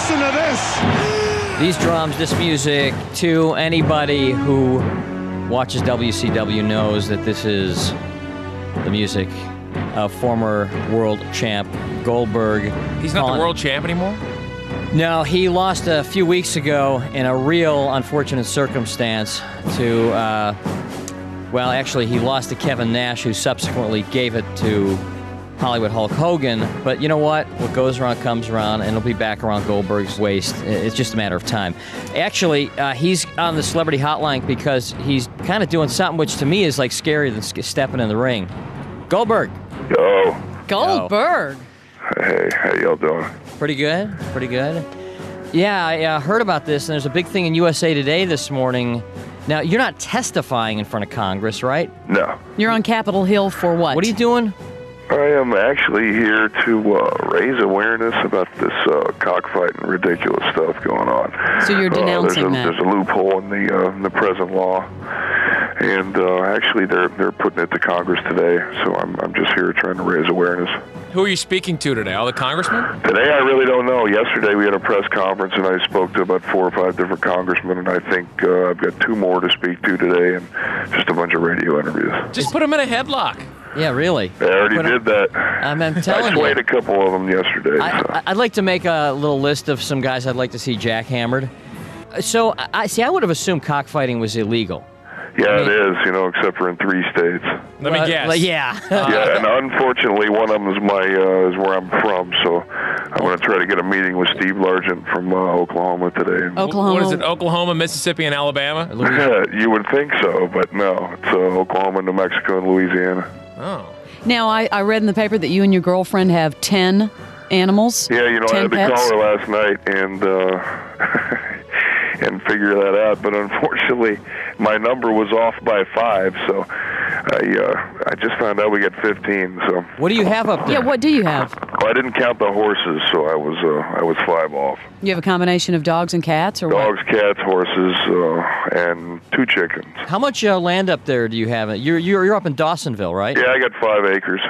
Listen to this. These drums, this music, to anybody who watches WCW knows that this is the music of former world champ Goldberg. He's not the world champ anymore? No, he lost a few weeks ago in a real unfortunate circumstance to, well, actually, he lost to Kevin Nash, who subsequently gave it to Hollywood Hulk Hogan. But you know what? What goes around comes around, and it'll be back around Goldberg's waist. It's just a matter of time. Actually, he's on the celebrity hotline because he's kind of doing something which to me is like scarier than stepping in the ring. Goldberg. Yo. Goldberg. Hey, how y'all doing? Pretty good, pretty good. Yeah, I heard about this, and there's a big thing in USA Today this morning. Now, you're not testifying in front of Congress, right? No. You're on Capitol Hill for what? What are you doing? I am actually here to raise awareness about this cockfighting, ridiculous stuff going on. So you're denouncing that? There's a loophole in the present law, and actually they're putting it to Congress today. So I'm just here trying to raise awareness. Who are you speaking to today? All the congressmen? Today, I really don't know. Yesterday, we had a press conference, and I spoke to about 4 or 5 different congressmen, and I think I've got 2 more to speak to today, and just a bunch of radio interviews. Just put them in a headlock. Yeah, really. I already did that. I'm telling you. I swayed a couple of them yesterday. I'd like to make a little list of some guys I'd like to see jackhammered. So, I would have assumed cockfighting was illegal. Yeah, it is, except for in 3 states. Let me guess. Yeah. Yeah, and unfortunately, one of them is is where I'm from, so I'm going to try to get a meeting with Steve Largent from Oklahoma today. Oklahoma. What is it, Oklahoma, Mississippi, and Alabama? You would think so, but no. It's Oklahoma, New Mexico, and Louisiana. Oh. Now, I read in the paper that you and your girlfriend have 10 animals. Yeah, 10 I had to pets. call her last night and figure that out, but unfortunately, my number was off by 5, so I just found out we got 15. So what do you have up there? Yeah, what do you have? Well, I didn't count the horses, so I was 5 off. You have a combination of dogs and cats, or Dogs, what? cats, horses, and 2 chickens. How much land up there do you have? You're up in Dawsonville, right? Yeah, I got 5 acres.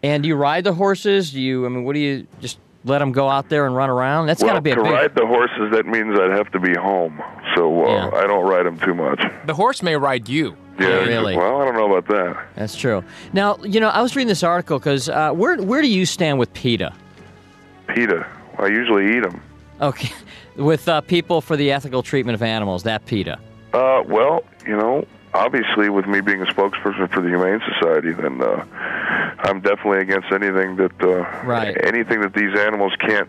And do you ride the horses? What do you just let them go out there and run around? That's got to be a big... to ride the horses, that means I'd have to be home, so I don't ride them too much. The horse may ride you. Yeah, really? Well, I don't know about that. That's true. Now, I was reading this article because where do you stand with PETA? PETA? I usually eat them. Okay. With people for the ethical treatment of animals, that PETA. Well, obviously with me being a spokesperson for the Humane Society, then I'm definitely against anything that anything that these animals can't,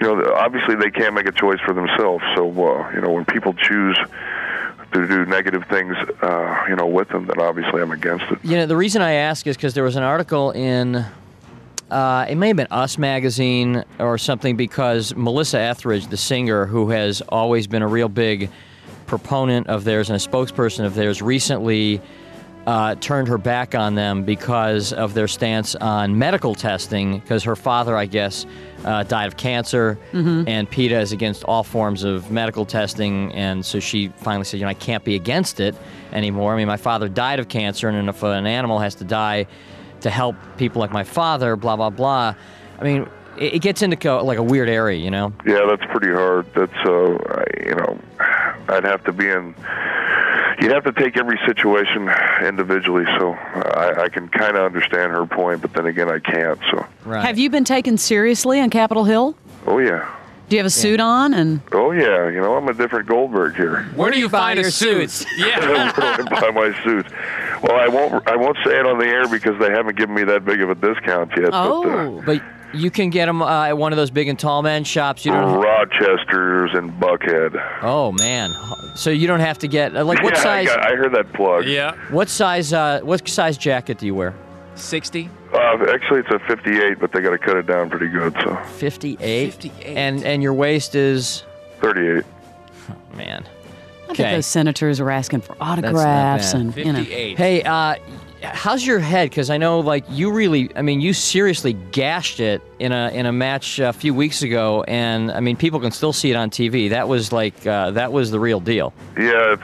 obviously they can't make a choice for themselves. So, when people choose to do negative things, with them, then obviously I'm against it. The reason I ask is because there was an article in, it may have been Us magazine or something, because Melissa Etheridge, the singer, who has always been a real big proponent of theirs and a spokesperson of theirs, recently turned her back on them because of their stance on medical testing, because her father, I guess, died of cancer, and PETA is against all forms of medical testing, and so she finally said, I can't be against it anymore. I mean, my father died of cancer, and if an animal has to die to help people like my father, blah, blah, blah, I mean, it gets into like a weird area, Yeah, that's pretty hard. That's, I'd have to be in... You'd have to take every situation individually, so I can kind of understand her point, but then again, I can't. So. Right. Have you been taken seriously on Capitol Hill? Oh, yeah. Do you have a suit on? Oh, yeah. I'm a different Goldberg here. Where do you find your a suit? suits? Yeah. Where do I buy my suits? Well, I won't say it on the air because they haven't given me that big of a discount yet. Oh. But you can get them at one of those big and tall men shops. You don't. Rochester's and Buckhead. Oh man! So you don't have to get what size? I heard that plug. Yeah. What size jacket do you wear? 60. Actually, it's a 58, but they got to cut it down pretty good. So 58. 58. And your waist is 38. Oh, man. I bet those senators are asking for autographs and 58. Hey, how's your head? Because I know, you seriously gashed it in a match a few weeks ago, and people can still see it on TV. That was that was the real deal. Yeah, it's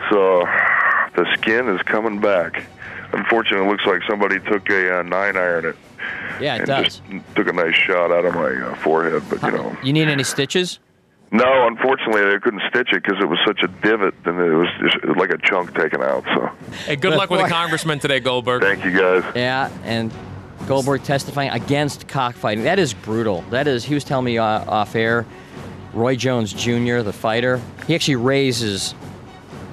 the skin is coming back. Unfortunately, it looks like somebody took a 9-iron it. Yeah, it and does. Just took a nice shot out of my forehead, but You need any stitches? No, unfortunately, they couldn't stitch it because it was such a divot, and it was just like a chunk taken out. So, hey, good luck with the congressman today, Goldberg. Thank you, guys. Yeah, and Goldberg testifying against cockfighting. That is brutal. That is. He was telling me off air. Roy Jones Jr., the fighter, he actually raises.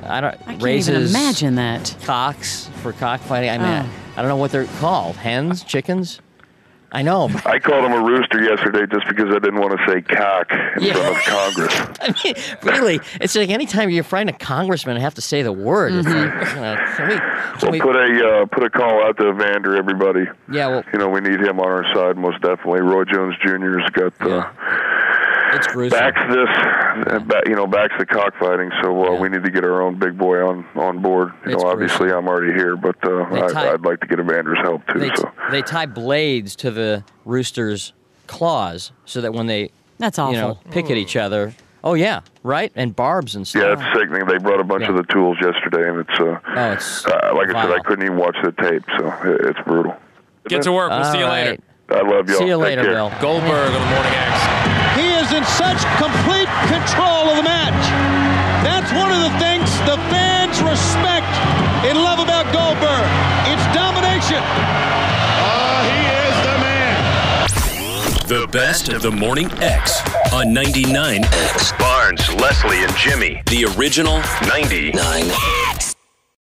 I can't even imagine that. Cocks for cockfighting. I mean, I don't know what they're called. Hens, chickens. I know. I called him a rooster yesterday just because I didn't want to say cock in front of Congress. I mean, really, it's like anytime you're fighting a congressman, I have to say the word. It's like, can we put a call out to Evander, everybody. Yeah, well, we need him on our side most definitely. Roy Jones Jr.'s got it's gruesome. backs the cockfighting. So we need to get our own big boy on board. Obviously I'm already here, but I'd like to get Evander's help too. They tie blades to the rooster's claws so that when they pick at each other. Oh yeah, right, and barbs and stuff. Yeah, it's sickening. They brought a bunch of the tools yesterday, and it's like I said, I couldn't even watch the tape, so it's brutal. Get to work. We'll see you later. I love y'all. See you later, Bill. Goldberg on the Morning X. He is in such complete control of the match. That's one of the things the fans respect and love about Goldberg. It's domination. He is the man. The best of the Morning X on 99X. Barnes, Leslie, and Jimmy. The original 99X.